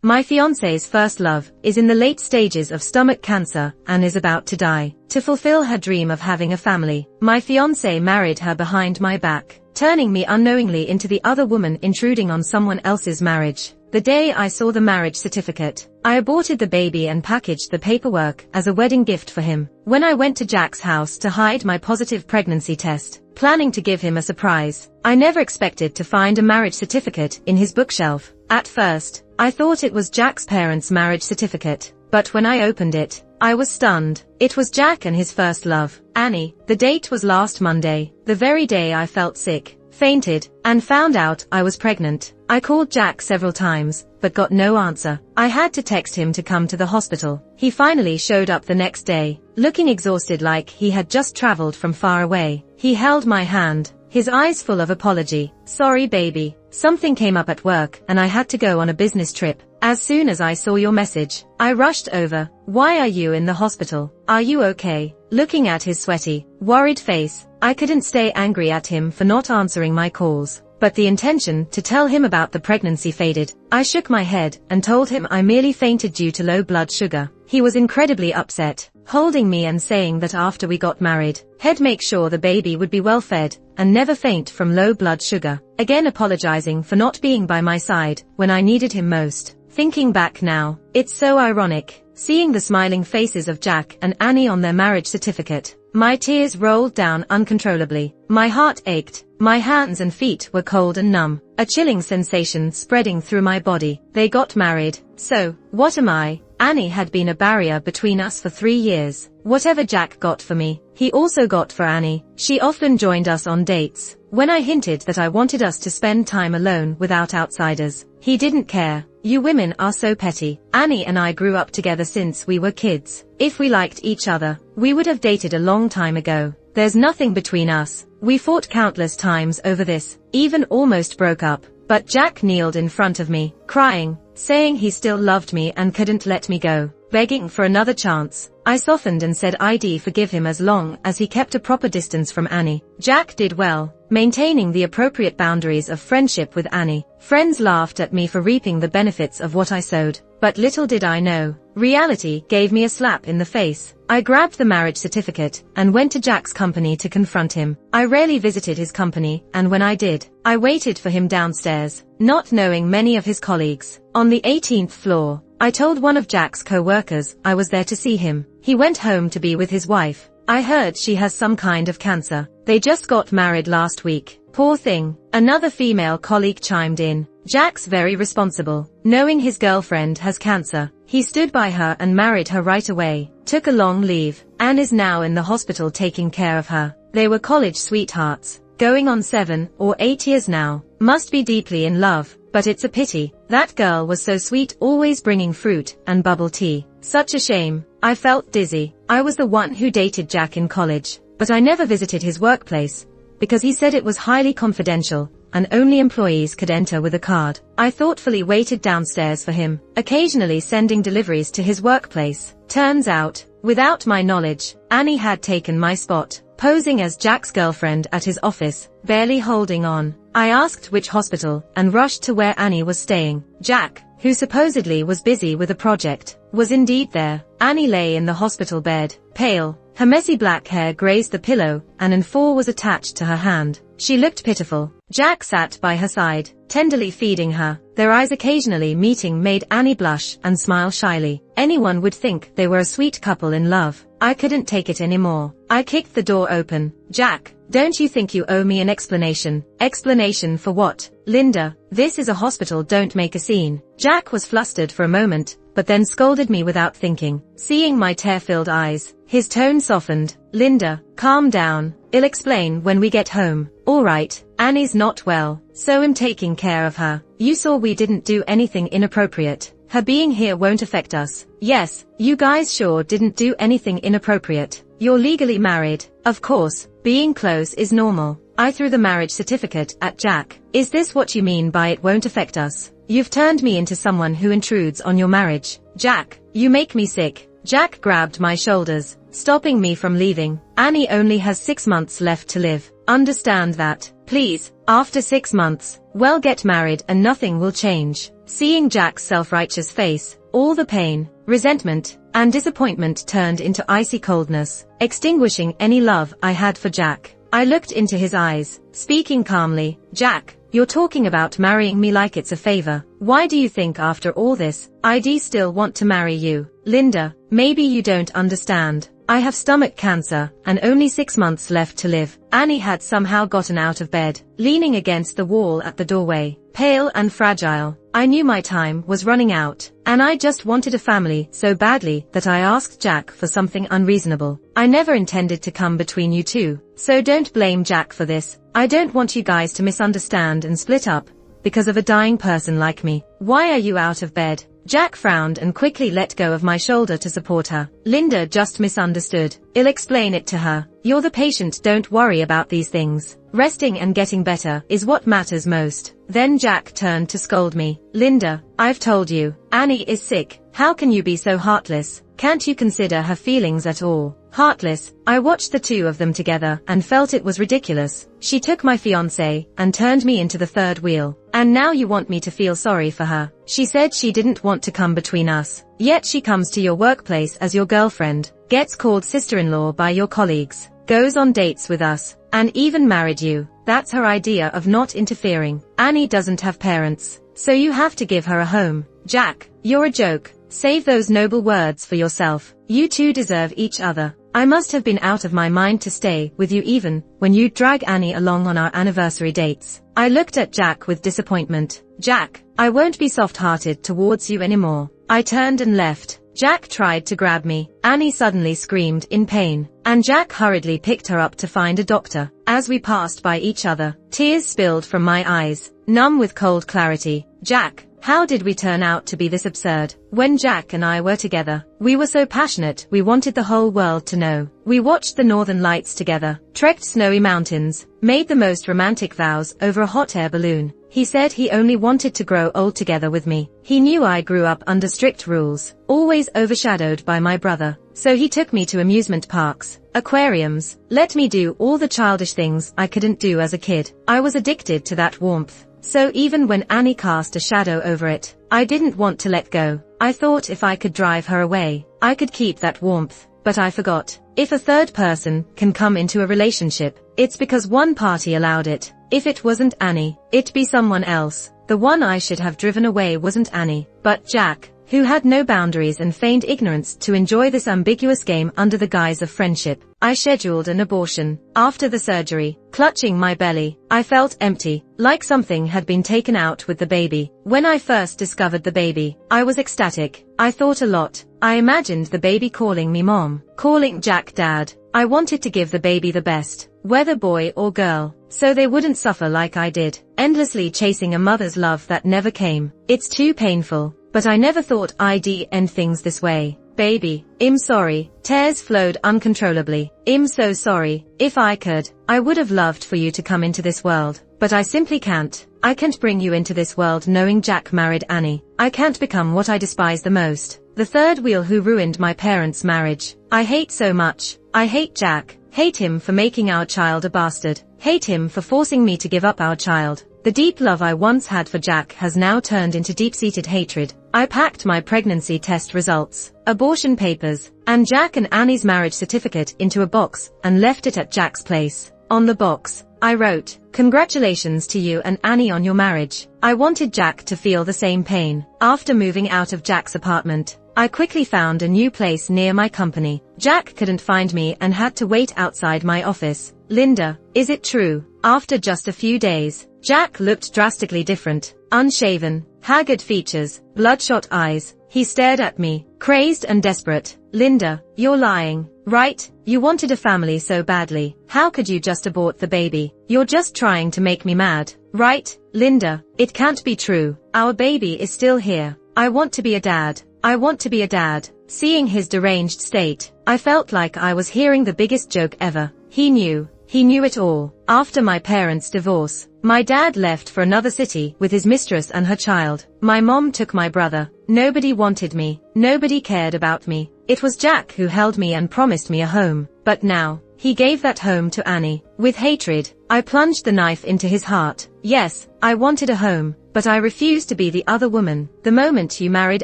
My fiancé's first love is in the late stages of stomach cancer and is about to die. To fulfill her dream of having a family, my fiancé married her behind my back, turning me unknowingly into the other woman intruding on someone else's marriage. The day I saw the marriage certificate, I aborted the baby and packaged the paperwork as a wedding gift for him. When I went to Jack's house to hide my positive pregnancy test, planning to give him a surprise, I never expected to find a marriage certificate in his bookshelf. At first, I thought it was Jack's parents' marriage certificate, but when I opened it, I was stunned. It was Jack and his first love, Annie. The date was last Monday, the very day I felt sick, fainted, and found out I was pregnant. I called Jack several times, but got no answer. I had to text him to come to the hospital. He finally showed up the next day, looking exhausted like he had just traveled from far away. He held my hand, his eyes full of apology. "Sorry baby, something came up at work and I had to go on a business trip. As soon as I saw your message, I rushed over. Why are you in the hospital? Are you okay?" Looking at his sweaty, worried face, I couldn't stay angry at him for not answering my calls, but the intention to tell him about the pregnancy faded. I shook my head and told him I merely fainted due to low blood sugar. He was incredibly upset, holding me and saying that after we got married, he'd make sure the baby would be well fed and never faint from low blood sugar. Again apologizing for not being by my side when I needed him most. Thinking back now, it's so ironic, seeing the smiling faces of Jack and Annie on their marriage certificate. My tears rolled down uncontrollably. My heart ached. My hands and feet were cold and numb, a chilling sensation spreading through my body. They got married. So, what am I? Annie had been a barrier between us for 3 years. Whatever Jack got for me, he also got for Annie. She often joined us on dates. When I hinted that I wanted us to spend time alone without outsiders, he didn't care. "You women are so petty. Annie and I grew up together since we were kids. If we liked each other, we would have dated a long time ago. There's nothing between us. We fought countless times over this, even almost broke up. But Jack kneeled in front of me, crying, saying he still loved me and couldn't let me go, begging for another chance. I softened and said I'd forgive him as long as he kept a proper distance from Annie. Jack did well, maintaining the appropriate boundaries of friendship with Annie. Friends laughed at me for reaping the benefits of what I sowed, but little did I know, reality gave me a slap in the face. I grabbed the marriage certificate and went to Jack's company to confront him. I rarely visited his company, and when I did, I waited for him downstairs, not knowing many of his colleagues. On the 18th floor, I told one of Jack's co-workers I was there to see him. He went home to be with his wife. I heard she has some kind of cancer. They just got married last week. Poor thing. Another female colleague chimed in. Jack's very responsible. Knowing his girlfriend has cancer, he stood by her and married her right away. Took a long leave, and is now in the hospital taking care of her. They were college sweethearts, going on 7 or 8 years now. Must be deeply in love, but it's a pity. That girl was so sweet, always bringing fruit and bubble tea. Such a shame. I felt dizzy. I was the one who dated Jack in college, but I never visited his workplace, because he said it was highly confidential, and only employees could enter with a card. I thoughtfully waited downstairs for him, occasionally sending deliveries to his workplace. Turns out, without my knowledge, Annie had taken my spot, posing as Jack's girlfriend at his office, barely holding on. I asked which hospital, and rushed to where Annie was staying. Jack, who supposedly was busy with a project, was indeed there. Annie lay in the hospital bed, pale. Her messy black hair grazed the pillow, and an A4 was attached to her hand. She looked pitiful. Jack sat by her side, tenderly feeding her. Their eyes occasionally meeting made Annie blush and smile shyly. Anyone would think they were a sweet couple in love. I couldn't take it anymore. I kicked the door open. Jack, don't you think you owe me an explanation? Explanation for what? Linda, this is a hospital, don't make a scene. Jack was flustered for a moment, but then scolded me without thinking. Seeing my tear-filled eyes, his tone softened. Linda, calm down. I'll explain when we get home. All right, Annie's not well, so I'm taking care of her. You saw we didn't do anything inappropriate. Her being here won't affect us. Yes, you guys sure didn't do anything inappropriate. You're legally married. Of course, being close is normal. I threw the marriage certificate at Jack. Is this what you mean by it won't affect us? You've turned me into someone who intrudes on your marriage. Jack, you make me sick. Jack grabbed my shoulders, stopping me from leaving. Annie only has 6 months left to live. Understand that. Please, After 6 months, well, get married and nothing will change. Seeing Jack's self-righteous face, all the pain, resentment, and disappointment turned into icy coldness, extinguishing any love I had for Jack. I looked into his eyes, speaking calmly. Jack, you're talking about marrying me like it's a favor. Why do you think after all this, I'd still want to marry you? Linda, maybe you don't understand. I have stomach cancer, and only 6 months left to live. Annie had somehow gotten out of bed, leaning against the wall at the doorway, pale and fragile. I knew my time was running out, and I just wanted a family so badly that I asked Jack for something unreasonable. I never intended to come between you two, so don't blame Jack for this. I don't want you guys to misunderstand and split up because of a dying person like me. Why are you out of bed? Jack frowned and quickly let go of my shoulder to support her. Linda just misunderstood. I'll explain it to her. You're the patient, don't worry about these things. Resting and getting better is what matters most. Then Jack turned to scold me. Linda, I've told you, Annie is sick. How can you be so heartless? Can't you consider her feelings at all? Heartless? I watched the two of them together and felt it was ridiculous. She took my fiancé and turned me into the third wheel. And now you want me to feel sorry for her. She said she didn't want to come between us. Yet she comes to your workplace as your girlfriend, gets called sister-in-law by your colleagues, goes on dates with us, and even married you. That's her idea of not interfering. Annie doesn't have parents, so you have to give her a home. Jack, you're a joke. Save those noble words for yourself. You two deserve each other. I must have been out of my mind to stay with you even when you drag Annie along on our anniversary dates. I looked at Jack with disappointment. Jack, I won't be soft-hearted towards you anymore. I turned and left. Jack tried to grab me. Annie suddenly screamed in pain, and Jack hurriedly picked her up to find a doctor. As we passed by each other, tears spilled from my eyes, numb with cold clarity. Jack, how did we turn out to be this absurd? When Jack and I were together, we were so passionate we wanted the whole world to know. We watched the northern lights together, trekked snowy mountains, made the most romantic vows over a hot air balloon. He said he only wanted to grow old together with me. He knew I grew up under strict rules, always overshadowed by my brother. So he took me to amusement parks, aquariums, let me do all the childish things I couldn't do as a kid. I was addicted to that warmth. So even when Annie cast a shadow over it, I didn't want to let go. I thought if I could drive her away, I could keep that warmth. But I forgot. If a third person can come into a relationship, it's because one party allowed it. If it wasn't Annie, it'd be someone else. The one I should have driven away wasn't Annie, but Jack, who had no boundaries and feigned ignorance to enjoy this ambiguous game under the guise of friendship. I scheduled an abortion. After the surgery, clutching my belly, I felt empty, like something had been taken out with the baby. When I first discovered the baby, I was ecstatic. I thought a lot. I imagined the baby calling me mom, calling Jack dad. I wanted to give the baby the best, whether boy or girl, so they wouldn't suffer like I did, endlessly chasing a mother's love that never came. It's too painful. But I never thought I'd end things this way. Baby, I'm sorry. Tears flowed uncontrollably. I'm so sorry. If I could, I would have loved for you to come into this world. But I simply can't. I can't bring you into this world knowing Jack married Annie. I can't become what I despise the most. The third wheel who ruined my parents' marriage. I hate so much. I hate Jack. Hate him for making our child a bastard. Hate him for forcing me to give up our child. The deep love I once had for Jack has now turned into deep-seated hatred. I packed my pregnancy test results, abortion papers, and Jack and Annie's marriage certificate into a box and left it at Jack's place. On the box, I wrote, "Congratulations to you and Annie on your marriage." I wanted Jack to feel the same pain. After moving out of Jack's apartment, I quickly found a new place near my company. Jack couldn't find me and had to wait outside my office. Linda, is it true? After just a few days, Jack looked drastically different. Unshaven, haggard features, bloodshot eyes. He stared at me, crazed and desperate. Linda, you're lying, right? You wanted a family so badly. How could you just abort the baby? You're just trying to make me mad, right? Linda, it can't be true. Our baby is still here. I want to be a dad. I want to be a dad. Seeing his deranged state, I felt like I was hearing the biggest joke ever. He knew it all. After my parents' divorce, my dad left for another city with his mistress and her child. My mom took my brother. Nobody wanted me. Nobody cared about me. It was Jack who held me and promised me a home. But now, he gave that home to Annie. With hatred, I plunged the knife into his heart. Yes, I wanted a home, but I refused to be the other woman. The moment you married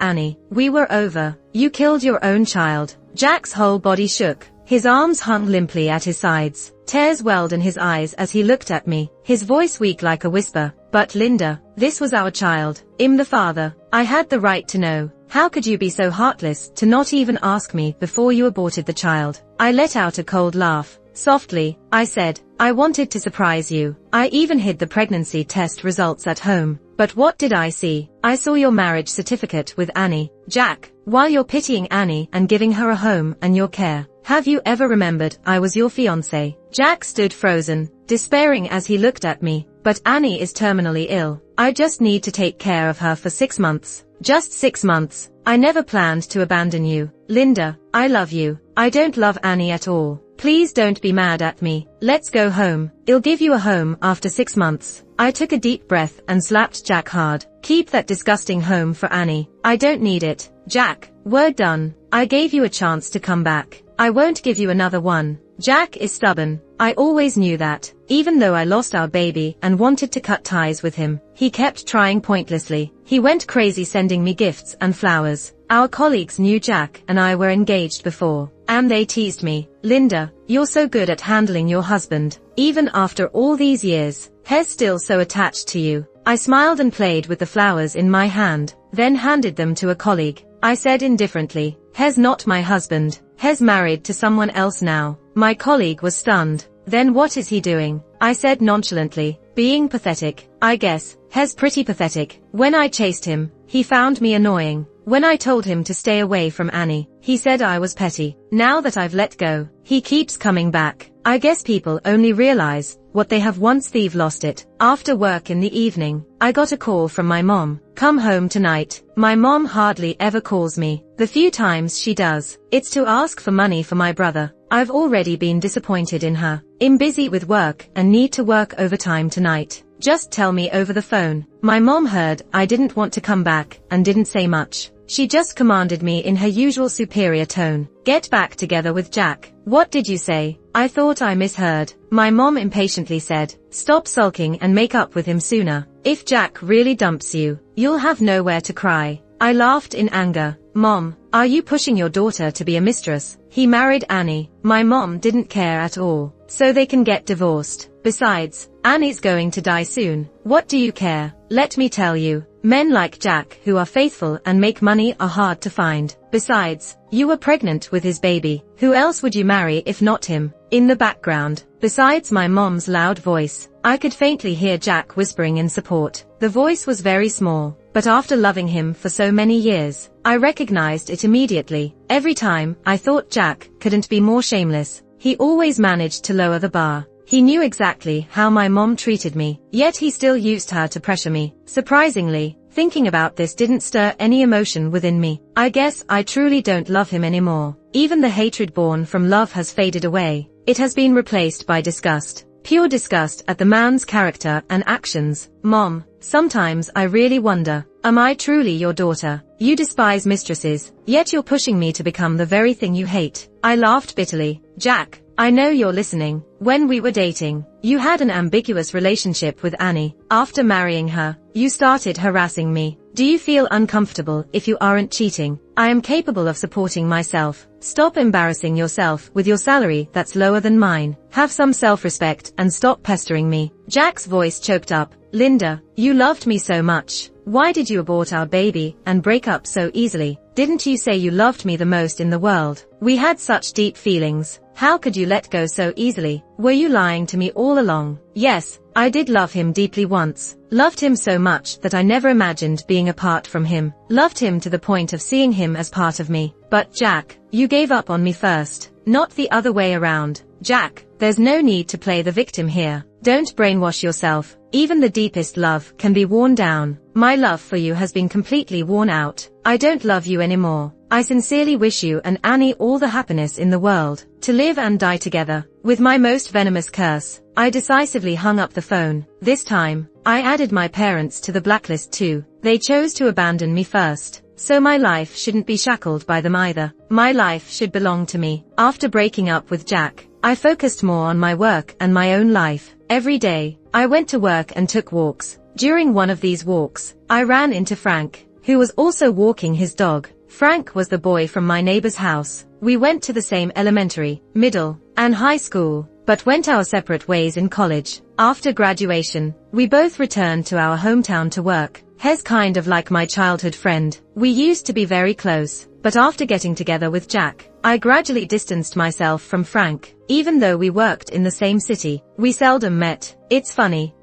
Annie, we were over. You killed your own child. Jack's whole body shook. His arms hung limply at his sides. Tears welled in his eyes as he looked at me, his voice weak like a whisper. But Linda, this was our child. I'm the father. I had the right to know. How could you be so heartless to not even ask me before you aborted the child? I let out a cold laugh. Softly, I said, I wanted to surprise you. I even hid the pregnancy test results at home. But what did I see? I saw your marriage certificate with Annie. Jack, while you're pitying Annie and giving her a home and your care, have you ever remembered I was your fiancé? Jack stood frozen, despairing as he looked at me. But Annie is terminally ill. I just need to take care of her for 6 months. Just 6 months. I never planned to abandon you. Linda, I love you. I don't love Annie at all. Please don't be mad at me. Let's go home. I'll give you a home after 6 months. I took a deep breath and slapped Jack hard. Keep that disgusting home for Annie. I don't need it. Jack, we're done. I gave you a chance to come back. I won't give you another one. Jack is stubborn. I always knew that. Even though I lost our baby and wanted to cut ties with him, he kept trying pointlessly. He went crazy sending me gifts and flowers. Our colleagues knew Jack and I were engaged before, and they teased me. Linda, you're so good at handling your husband. Even after all these years, he's still so attached to you. I smiled and played with the flowers in my hand, then handed them to a colleague. I said indifferently, he's not my husband. He's married to someone else now. My colleague was stunned. Then what is he doing? I said nonchalantly, being pathetic. I guess, he's pretty pathetic. When I chased him, he found me annoying. When I told him to stay away from Annie, he said I was petty. Now that I've let go, he keeps coming back. I guess people only realize what they have once they've lost it. After work in the evening, I got a call from my mom. Come home tonight. My mom hardly ever calls me. The few times she does, it's to ask for money for my brother. I've already been disappointed in her. I'm busy with work and need to work overtime tonight. Just tell me over the phone. My mom heard I didn't want to come back and didn't say much. She just commanded me in her usual superior tone. Get back together with Jack. What did you say? I thought I misheard. My mom impatiently said, stop sulking and make up with him sooner. If Jack really dumps you, you'll have nowhere to cry. I laughed in anger. Mom, are you pushing your daughter to be a mistress? He married Annie. My mom didn't care at all. So they can get divorced. Besides, Annie's going to die soon. What do you care? Let me tell you, men like Jack who are faithful and make money are hard to find. Besides, you were pregnant with his baby. Who else would you marry if not him? In the background, besides my mom's loud voice, I could faintly hear Jack whispering in support. The voice was very small, but after loving him for so many years, I recognized it immediately. Every time, I thought Jack couldn't be more shameless. He always managed to lower the bar. He knew exactly how my mom treated me, yet he still used her to pressure me. Surprisingly, thinking about this didn't stir any emotion within me. I guess I truly don't love him anymore. Even the hatred born from love has faded away. It has been replaced by disgust. Pure disgust at the man's character and actions. Mom, sometimes I really wonder, am I truly your daughter? You despise mistresses, yet you're pushing me to become the very thing you hate. I laughed bitterly. Jack, I know you're listening. When we were dating, you had an ambiguous relationship with Annie. After marrying her, you started harassing me. Do you feel uncomfortable if you aren't cheating? I am capable of supporting myself. Stop embarrassing yourself with your salary that's lower than mine. Have some self-respect and stop pestering me. Jack's voice choked up. Linda, you loved me so much. Why did you abort our baby and break up so easily? Didn't you say you loved me the most in the world? We had such deep feelings. How could you let go so easily? Were you lying to me all along? Yes, I did love him deeply once. Loved him so much that I never imagined being apart from him. Loved him to the point of seeing him as part of me. But Jack, you gave up on me first, not the other way around. Jack, there's no need to play the victim here. Don't brainwash yourself. Even the deepest love can be worn down. My love for you has been completely worn out. I don't love you anymore. I sincerely wish you and Annie all the happiness in the world, to live and die together. With my most venomous curse, I decisively hung up the phone. This time, I added my parents to the blacklist too. They chose to abandon me first, so my life shouldn't be shackled by them either. My life should belong to me. After breaking up with Jack, I focused more on my work and my own life. Every day, I went to work and took walks. During one of these walks, I ran into Frank, who was also walking his dog. Frank was the boy from my neighbor's house. We went to the same elementary, middle, and high school, but went our separate ways in college. After graduation, we both returned to our hometown to work. He's kind of like my childhood friend. We used to be very close, but after getting together with Jack, I gradually distanced myself from Frank. Even though we worked in the same city, we seldom met. It's funny,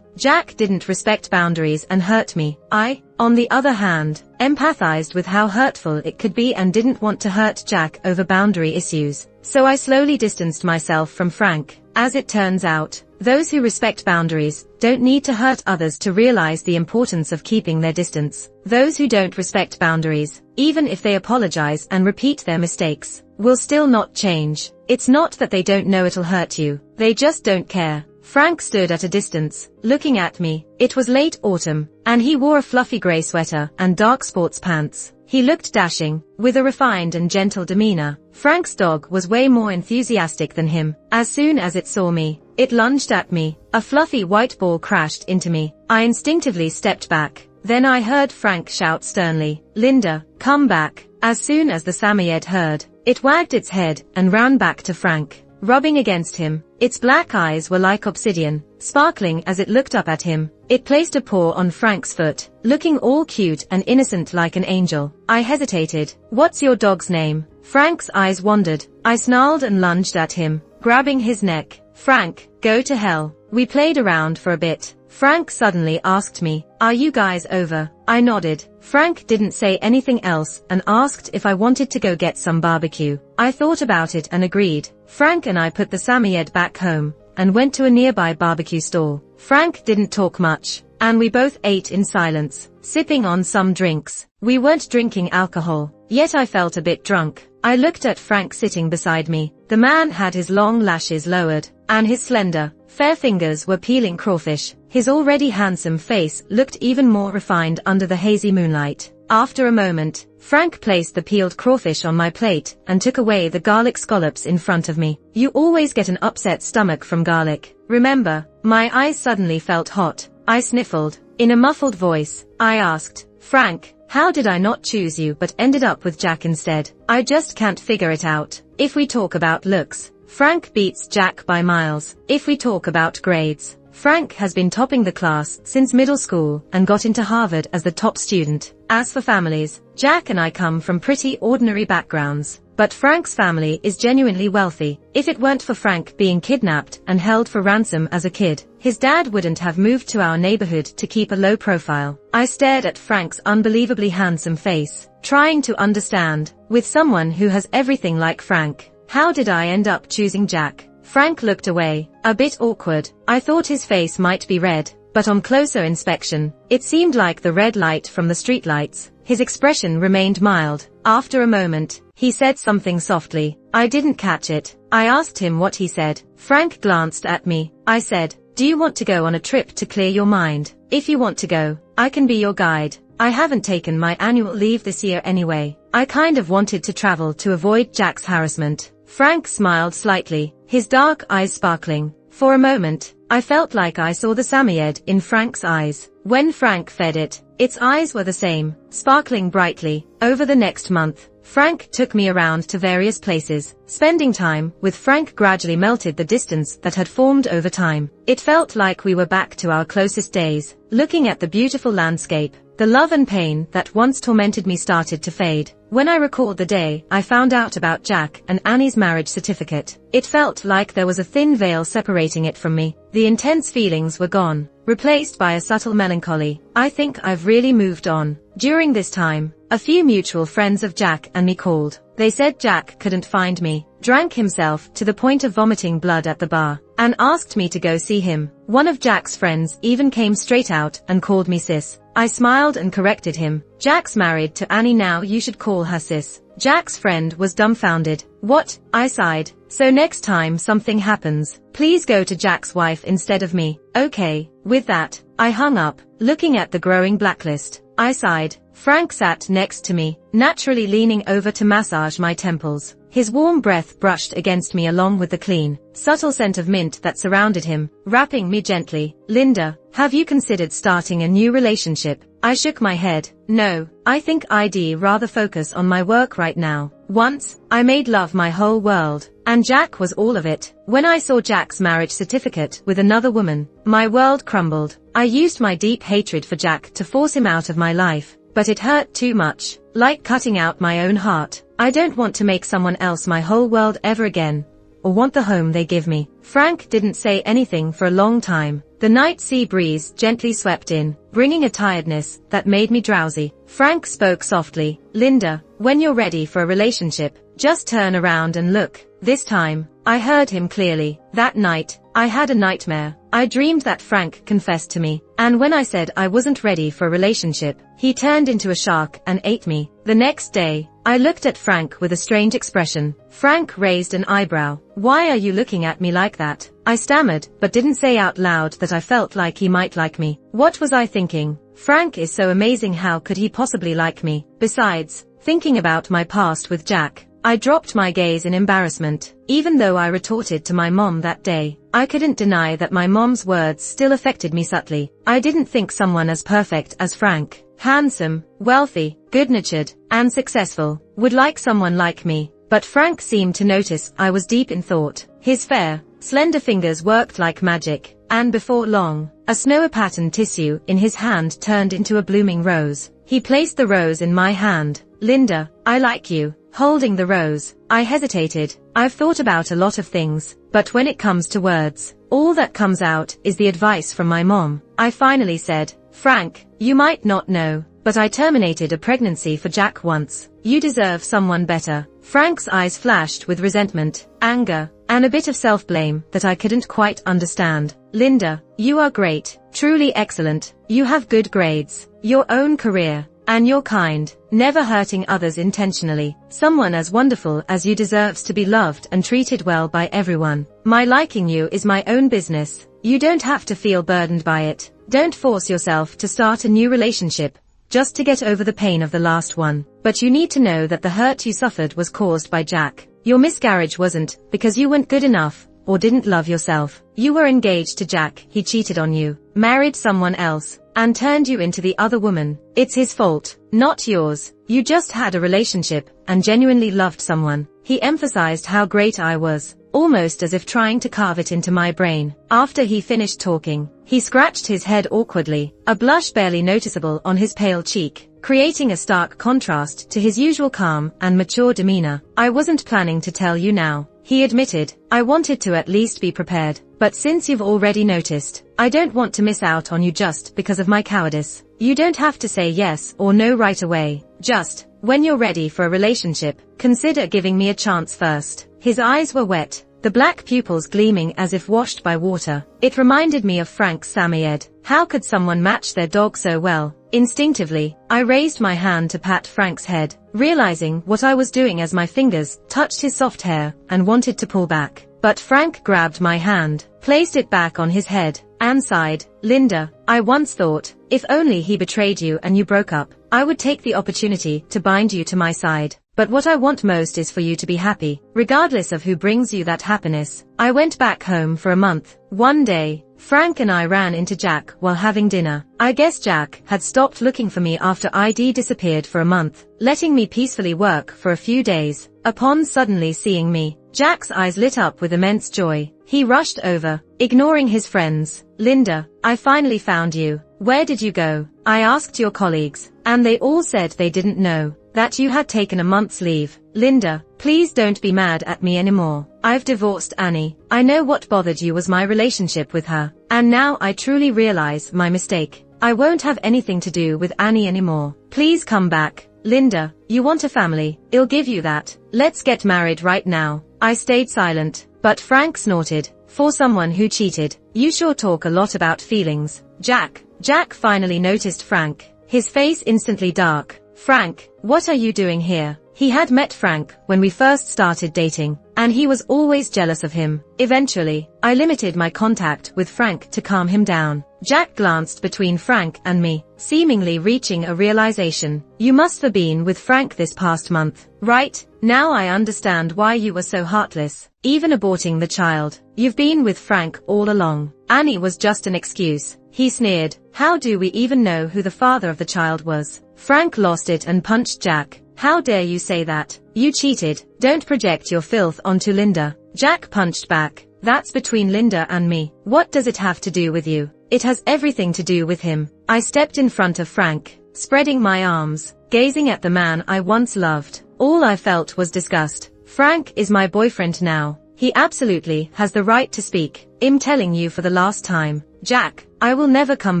Jack didn't respect boundaries and hurt me. I, on the other hand, empathized with how hurtful it could be and didn't want to hurt Jack over boundary issues. So I slowly distanced myself from Frank. As it turns out, those who respect boundaries don't need to hurt others to realize the importance of keeping their distance. Those who don't respect boundaries, even if they apologize and repeat their mistakes, will still not change. It's not that they don't know it'll hurt you, they just don't care. Frank stood at a distance, looking at me. It was late autumn, and he wore a fluffy gray sweater and dark sports pants. He looked dashing, with a refined and gentle demeanor. Frank's dog was way more enthusiastic than him. As soon as it saw me, it lunged at me. A fluffy white ball crashed into me. I instinctively stepped back. Then I heard Frank shout sternly, "Linda, come back." As soon as the Samoyed heard, it wagged its head and ran back to Frank, rubbing against him. Its black eyes were like obsidian, sparkling as it looked up at him. It placed a paw on Frank's foot, looking all cute and innocent like an angel. I hesitated. "What's your dog's name?" Frank's eyes wandered. I snarled and lunged at him, grabbing his neck. "Frank, go to hell." We played around for a bit. Frank suddenly asked me, "Are you guys over?" I nodded. Frank didn't say anything else and asked if I wanted to go get some barbecue. I thought about it and agreed. Frank and I put the Samoyed back home and went to a nearby barbecue stall. Frank didn't talk much, and we both ate in silence, sipping on some drinks. We weren't drinking alcohol, yet I felt a bit drunk. I looked at Frank sitting beside me. The man had his long lashes lowered, and his slender, fair fingers were peeling crawfish. His already handsome face looked even more refined under the hazy moonlight. After a moment, Frank placed the peeled crawfish on my plate and took away the garlic scallops in front of me. "You always get an upset stomach from garlic, remember?" My eyes suddenly felt hot. I sniffled. In a muffled voice, I asked, "Frank, how did I not choose you but ended up with Jack instead? I just can't figure it out." If we talk about looks, Frank beats Jack by miles. If we talk about grades, Frank has been topping the class since middle school and got into Harvard as the top student. As for families, Jack and I come from pretty ordinary backgrounds, but Frank's family is genuinely wealthy. If it weren't for Frank being kidnapped and held for ransom as a kid, his dad wouldn't have moved to our neighborhood to keep a low profile. I stared at Frank's unbelievably handsome face, trying to understand, with someone who has everything like Frank, how did I end up choosing Jack? Frank looked away, a bit awkward. I thought his face might be red, but on closer inspection, it seemed like the red light from the streetlights. His expression remained mild. After a moment, he said something softly. I didn't catch it. I asked him what he said. Frank glanced at me. I said, "Do you want to go on a trip to clear your mind? If you want to go, I can be your guide. I haven't taken my annual leave this year anyway." I kind of wanted to travel to avoid Jack's harassment. Frank smiled slightly, his dark eyes sparkling. For a moment, I felt like I saw the Samoyed in Frank's eyes. When Frank fed it, its eyes were the same, sparkling brightly. Over the next month, Frank took me around to various places. Spending time with Frank gradually melted the distance that had formed over time. It felt like we were back to our closest days. Looking at the beautiful landscape, the love and pain that once tormented me started to fade. When I recalled the day I found out about Jack and Annie's marriage certificate, it felt like there was a thin veil separating it from me. The intense feelings were gone, replaced by a subtle melancholy. I think I've really moved on. During this time, a few mutual friends of Jack and me called. They said Jack couldn't find me, drank himself to the point of vomiting blood at the bar, and asked me to go see him. One of Jack's friends even came straight out and called me sis. I smiled and corrected him. "Jack's married to Annie now, you should call her sis." Jack's friend was dumbfounded. "What?" I sighed. "So next time something happens, please go to Jack's wife instead of me, okay?" With that, I hung up, looking at the growing blacklist. I sighed. Frank sat next to me, naturally leaning over to massage my temples. His warm breath brushed against me along with the clean, subtle scent of mint that surrounded him, wrapping me gently. Linda, have you considered starting a new relationship? I shook my head. No, I think I'd rather focus on my work right now. Once, I made love my whole world, and Jack was all of it. When I saw Jack's marriage certificate with another woman, my world crumbled. I used my deep hatred for Jack to force him out of my life, but it hurt too much, like cutting out my own heart. I don't want to make someone else my whole world ever again, or want the home they give me. Frank didn't say anything for a long time. The night sea breeze gently swept in, bringing a tiredness that made me drowsy. Frank spoke softly. Linda, when you're ready for a relationship, just turn around and look. This time, I heard him clearly. That night, I had a nightmare. I dreamed that Frank confessed to me, and when I said I wasn't ready for a relationship, he turned into a shark and ate me. The next day, I looked at Frank with a strange expression. Frank raised an eyebrow. Why are you looking at me like that? I stammered, but didn't say out loud that I felt like he might like me. What was I thinking? Frank is so amazing, how could he possibly like me? Besides, thinking about my past with Jack, I dropped my gaze in embarrassment. Even though I retorted to my mom that day, I couldn't deny that my mom's words still affected me subtly. I didn't think someone as perfect as Frank, handsome, wealthy, good-natured, and successful, would like someone like me. But Frank seemed to notice I was deep in thought. His fair, slender fingers worked like magic, and before long, a snow-patterned tissue in his hand turned into a blooming rose. He placed the rose in my hand. Linda, I like you. Holding the rose, I hesitated. I've thought about a lot of things, but when it comes to words, all that comes out is the advice from my mom. I finally said, Frank, you might not know, but I terminated a pregnancy for Jack once. You deserve someone better. Frank's eyes flashed with resentment, anger, and a bit of self-blame that I couldn't quite understand. Linda, you are great, truly excellent. You have good grades, your own career, and you're kind, never hurting others intentionally. Someone as wonderful as you deserves to be loved and treated well by everyone. My liking you is my own business. You don't have to feel burdened by it. Don't force yourself to start a new relationship just to get over the pain of the last one. But you need to know that the hurt you suffered was caused by Jack. Your miscarriage wasn't because you weren't good enough or didn't love yourself. You were engaged to Jack, he cheated on you, married someone else, and turned you into the other woman. It's his fault, not yours. You just had a relationship and genuinely loved someone. He emphasized how great I was, almost as if trying to carve it into my brain. After he finished talking, he scratched his head awkwardly, a blush barely noticeable on his pale cheek, creating a stark contrast to his usual calm and mature demeanor. I wasn't planning to tell you now, he admitted. I wanted to at least be prepared, but since you've already noticed, I don't want to miss out on you just because of my cowardice. You don't have to say yes or no right away. Just, when you're ready for a relationship, consider giving me a chance first. His eyes were wet, the black pupils gleaming as if washed by water. It reminded me of Frank Samayed. How could someone match their dog so well? Instinctively, I raised my hand to pat Frank's head, realizing what I was doing as my fingers touched his soft hair and wanted to pull back. But Frank grabbed my hand, placed it back on his head, and sighed. Linda, I once thought, if only he betrayed you and you broke up, I would take the opportunity to bind you to my side. But what I want most is for you to be happy, regardless of who brings you that happiness. I went back home for a month. One day, Frank and I ran into Jack while having dinner. I guess Jack had stopped looking for me after I'd disappeared for a month, letting me peacefully work for a few days. Upon suddenly seeing me, Jack's eyes lit up with immense joy. He rushed over, ignoring his friends. Linda, I finally found you. Where did you go? I asked your colleagues, and they all said they didn't know that you had taken a month's leave. Linda, please don't be mad at me anymore. I've divorced Annie. I know what bothered you was my relationship with her, and now I truly realize my mistake. I won't have anything to do with Annie anymore. Please come back. Linda, you want a family, I'll give you that. Let's get married right now. I stayed silent, but Frank snorted. For someone who cheated, you sure talk a lot about feelings. Jack finally noticed Frank, his face instantly dark. Frank, what are you doing here? He had met Frank when we first started dating, and he was always jealous of him. Eventually, I limited my contact with Frank to calm him down. Jack glanced between Frank and me, seemingly reaching a realization. You must have been with Frank this past month, right? Now I understand why you were so heartless, even aborting the child. You've been with Frank all along. Annie was just an excuse. He sneered. How do we even know who the father of the child was? Frank lost it and punched Jack. How dare you say that? You cheated. Don't project your filth onto Linda. Jack punched back. That's between Linda and me. What does it have to do with you? It has everything to do with him. I stepped in front of Frank, spreading my arms, gazing at the man I once loved. All I felt was disgust. Frank is my boyfriend now. He absolutely has the right to speak. I'm telling you for the last time, Jack, I will never come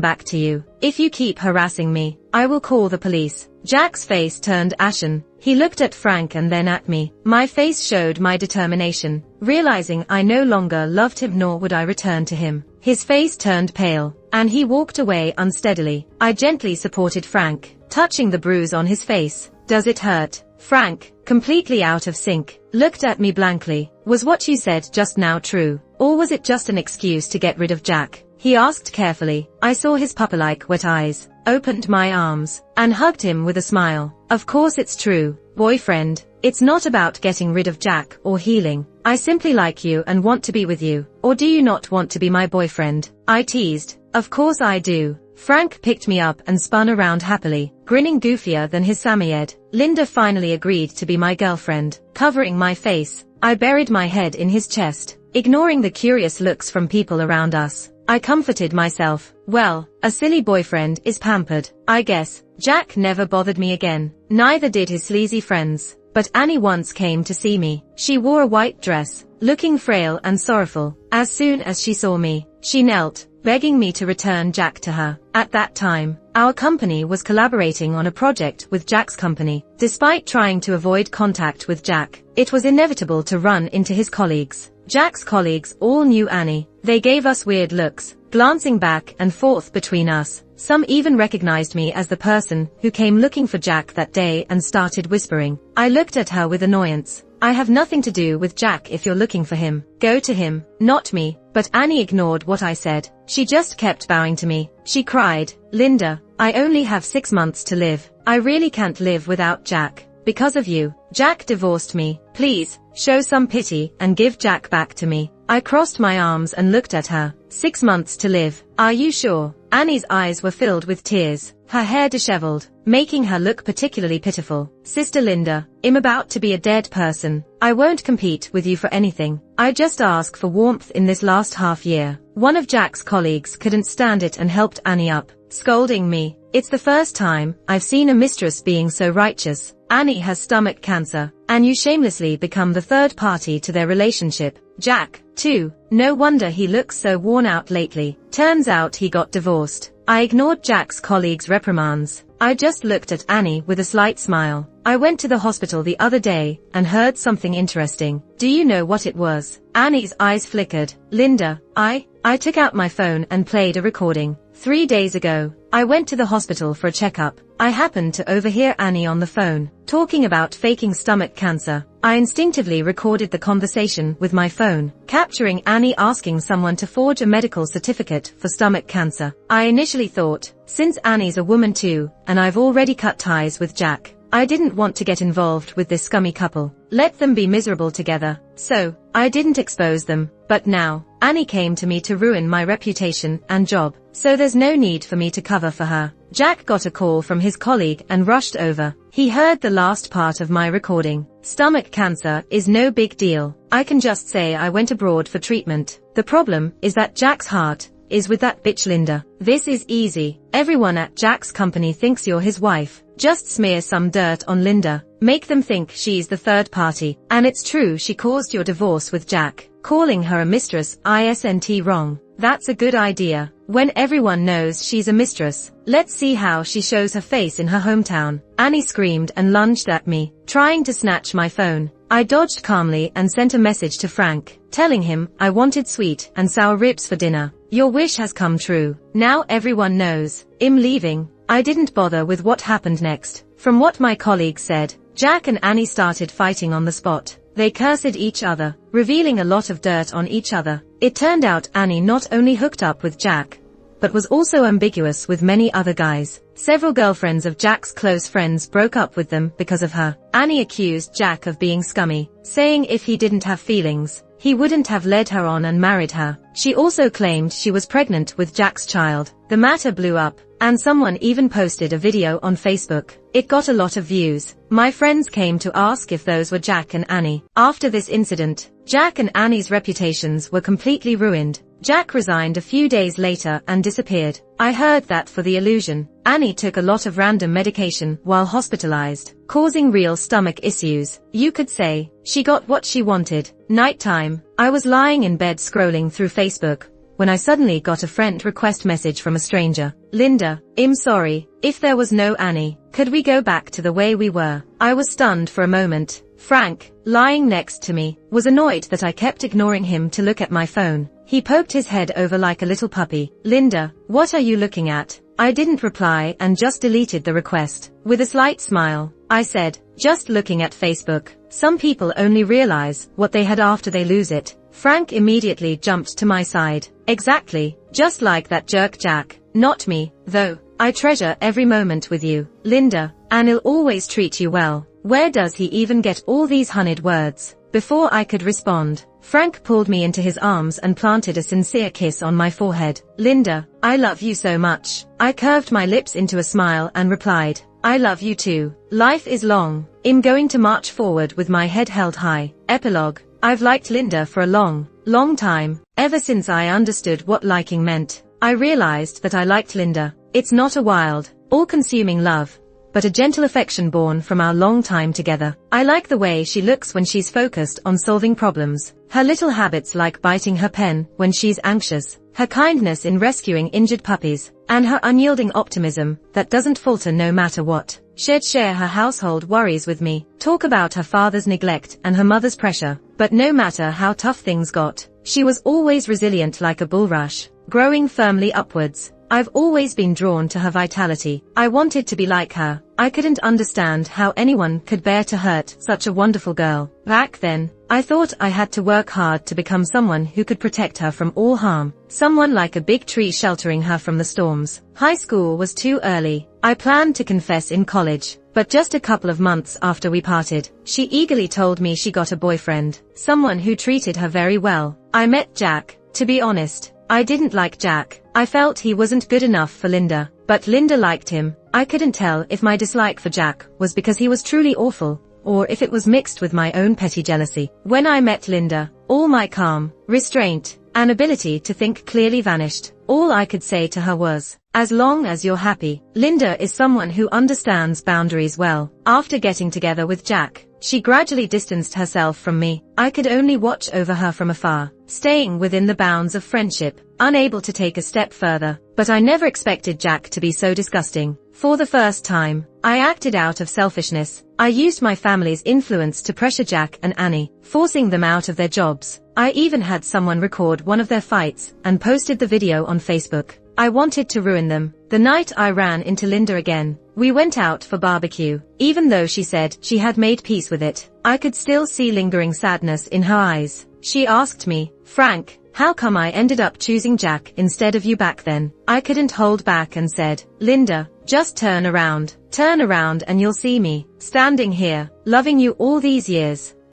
back to you. If you keep harassing me, I will call the police. Jack's face turned ashen. He looked at Frank and then at me. My face showed my determination, realizing I no longer loved him nor would I return to him. His face turned pale, and he walked away unsteadily. I gently supported Frank, touching the bruise on his face. Does it hurt? Frank, completely out of sync, looked at me blankly. Was what you said just now true, or was it just an excuse to get rid of Jack? He asked carefully. I saw his pupper-like wet eyes, opened my arms, and hugged him with a smile. Of course it's true, boyfriend. It's not about getting rid of Jack or healing. I simply like you and want to be with you. Or do you not want to be my boyfriend? I teased. Of course I do. Frank picked me up and spun around happily, grinning goofier than his Samoyed. Linda finally agreed to be my girlfriend. Covering my face, I buried my head in his chest, ignoring the curious looks from people around us. I comforted myself. Well, a silly boyfriend is pampered, I guess. Jack never bothered me again. Neither did his sleazy friends. But Annie once came to see me. She wore a white dress, looking frail and sorrowful. As soon as she saw me, she knelt, begging me to return Jack to her. At that time, our company was collaborating on a project with Jack's company. Despite trying to avoid contact with Jack, it was inevitable to run into his colleagues. Jack's colleagues all knew Annie. They gave us weird looks, glancing back and forth between us. Some even recognized me as the person who came looking for Jack that day and started whispering. I looked at her with annoyance. I have nothing to do with Jack if you're looking for him. Go to him, not me. But Annie ignored what I said. She just kept bowing to me. She cried, Linda, I only have 6 months to live. I really can't live without Jack. Because of you, Jack divorced me. Please, show some pity and give Jack back to me. I crossed my arms and looked at her. 6 months to live. Are you sure? Annie's eyes were filled with tears, her hair disheveled, making her look particularly pitiful. Sister Linda, I'm about to be a dead person. I won't compete with you for anything. I just ask for warmth in this last half year. One of Jack's colleagues couldn't stand it and helped Annie up, scolding me. It's the first time I've seen a mistress being so righteous. Annie has stomach cancer, and you shamelessly become the third party to their relationship. Jack, too. No wonder he looks so worn out lately. Turns out he got divorced. I ignored Jack's colleagues' reprimands. I just looked at Annie with a slight smile. I went to the hospital the other day and heard something interesting. Do you know what it was? Annie's eyes flickered. Linda, I took out my phone and played a recording. 3 days ago, I went to the hospital for a checkup. I happened to overhear Annie on the phone, talking about faking stomach cancer. I instinctively recorded the conversation with my phone, capturing Annie asking someone to forge a medical certificate for stomach cancer. I initially thought, since Annie's a woman too, and I've already cut ties with Jack, I didn't want to get involved with this scummy couple. Let them be miserable together. So, I didn't expose them. But now, Annie came to me to ruin my reputation and job. So there's no need for me to cover for her. Jack got a call from his colleague and rushed over. He heard the last part of my recording. Stomach cancer is no big deal. I can just say I went abroad for treatment. The problem is that Jack's heart is with that bitch Linda. This is easy. Everyone at Jack's company thinks you're his wife. Just smear some dirt on Linda. Make them think she's the third party. And it's true she caused your divorce with Jack. Calling her a mistress isn't wrong. That's a good idea. When everyone knows she's a mistress, let's see how she shows her face in her hometown. Annie screamed and lunged at me, trying to snatch my phone. I dodged calmly and sent a message to Frank, telling him I wanted sweet and sour ribs for dinner. Your wish has come true. Now everyone knows. I'm leaving. I didn't bother with what happened next. From what my colleague said, Jack and Annie started fighting on the spot. They cursed each other, revealing a lot of dirt on each other. It turned out Annie not only hooked up with Jack, but was also ambiguous with many other guys. Several girlfriends of Jack's close friends broke up with them because of her. Annie accused Jack of being scummy, saying if he didn't have feelings, he wouldn't have led her on and married her. She also claimed she was pregnant with Jack's child. The matter blew up, and someone even posted a video on Facebook. It got a lot of views. My friends came to ask if those were Jack and Annie. After this incident, Jack and Annie's reputations were completely ruined. Jack resigned a few days later and disappeared. I heard that for the illusion, Annie took a lot of random medication while hospitalized, causing real stomach issues. You could say, she got what she wanted. Nighttime, I was lying in bed scrolling through Facebook, when I suddenly got a friend request message from a stranger. Linda, I'm sorry, if there was no Annie, could we go back to the way we were? I was stunned for a moment. Frank, lying next to me, was annoyed that I kept ignoring him to look at my phone. He poked his head over like a little puppy. Linda, what are you looking at? I didn't reply and just deleted the request. With a slight smile, I said, just looking at Facebook. Some people only realize what they had after they lose it. Frank immediately jumped to my side. Exactly, just like that jerk Jack. Not me, though. I treasure every moment with you, Linda, and he'll always treat you well. Where does he even get all these honeyed words? Before I could respond, Frank pulled me into his arms and planted a sincere kiss on my forehead. Linda, I love you so much. I curved my lips into a smile and replied, I love you too. Life is long. I'm going to march forward with my head held high. Epilogue. I've liked Linda for a long time. Ever since I understood what liking meant, I realized that I liked Linda. It's not a wild, all-consuming love, but a gentle affection born from our long time together. I like the way she looks when she's focused on solving problems, her little habits like biting her pen when she's anxious, her kindness in rescuing injured puppies, and her unyielding optimism that doesn't falter no matter what. She'd share her household worries with me, talk about her father's neglect and her mother's pressure, but no matter how tough things got, she was always resilient like a bulrush, growing firmly upwards. I've always been drawn to her vitality. I wanted to be like her. I couldn't understand how anyone could bear to hurt such a wonderful girl. Back then, I thought I had to work hard to become someone who could protect her from all harm. Someone like a big tree sheltering her from the storms. High school was too early. I planned to confess in college, but just a couple of months after we parted, she eagerly told me she got a boyfriend, someone who treated her very well. I met Jack. To be honest, I didn't like Jack. I felt he wasn't good enough for Linda, but Linda liked him. I couldn't tell if my dislike for Jack was because he was truly awful, or if it was mixed with my own petty jealousy. When I met Linda, all my calm, restraint, and ability to think clearly vanished. All I could say to her was, as long as you're happy. Linda is someone who understands boundaries well. After getting together with Jack, she gradually distanced herself from me. I could only watch over her from afar, staying within the bounds of friendship, unable to take a step further. But I never expected Jack to be so disgusting. For the first time, I acted out of selfishness. I used my family's influence to pressure Jack and Annie, forcing them out of their jobs. I even had someone record one of their fights and posted the video on Facebook. I wanted to ruin them. The night I ran into Linda again, we went out for barbecue. Even though she said she had made peace with it, I could still see lingering sadness in her eyes. She asked me, Frank, how come I ended up choosing Jack instead of you back then? I couldn't hold back and said, Linda, just turn around and you'll see me, standing here, loving you all these years.